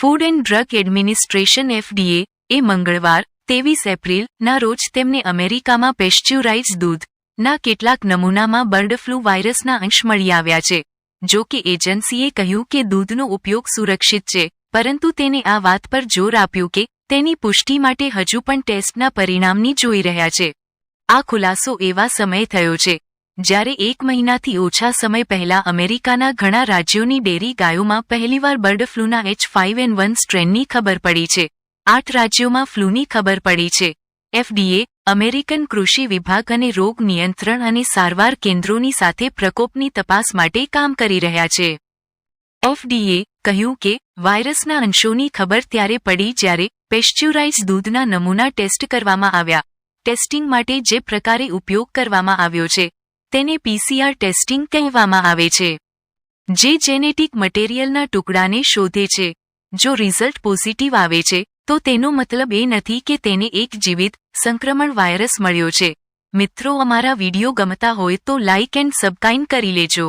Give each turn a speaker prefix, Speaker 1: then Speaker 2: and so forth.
Speaker 1: Food and drug administration FDA એ મંગળવાર 23 એપ્રિલના રોજ તેમને અમેરિકામાં પેસ્ચ્યુરાઇઝ્ડ દૂધના કેટલાક નમૂનામાં બર્ડ ફ્લૂ વાયરસના અંશ મળી આવ્યા છે. જો કે એજન્સીએ કહ્યું કે દૂધનો ઉપયોગ સુરક્ષિત છે, પરંતુ તેને આ વાત પર જોર આપ્યું કે તેની પુષ્ટિ માટે હજુ પણ ટેસ્ટના પરિણામની જોઈ રહ્યા છે. આ ખુલાસો એવા સમયે થયો છે જ્યારે 1 મહિનાથી ઓછા સમય પહેલા અમેરિકાના ઘણા રાજ્યોની ડેરી ગાયોમાં પહેલીવાર બર્ડ ફ્લૂના H5N1 સ્ટ્રેનની ખબર પડી છે. 8 રાજ્યોમાં ફ્લૂની ખબર પડી છે. FDA, અમેરિકન કૃષિ વિભાગ અને રોગ નિયંત્રણ અને સારવાર કેન્દ્રોની સાથે પ્રકોપની તપાસ માટે કામ કરી રહ્યા છે. FDAએ કહ્યું કે વાયરસના અંશોની ખબર ત્યારે પડી જ્યારે પેસ્ચ્યુરાઇઝ્ડ દૂધના નમૂના ટેસ્ટ કરવામાં આવ્યા. ટેસ્ટિંગ માટે જે પ્રકારે ઉપયોગ કરવામાં આવ્યો છે તેને PCR ટેસ્ટિંગ કહેવામાં આવે છે, જે જેનેટિક મટીરીયલના ટુકડાને શોધે છે. જો રિઝલ્ટ પોઝિટિવ આવે છે તો તેનો મતલબ એ નથી કે તેને એક જીવિત સંક્રમણ વાયરસ મળ્યો છે. મિત્રો, અમારા વિડિયો ગમતા હોય તો લાઇક એન્ડ સબસ્ક્રાઇબ કરી લેજો.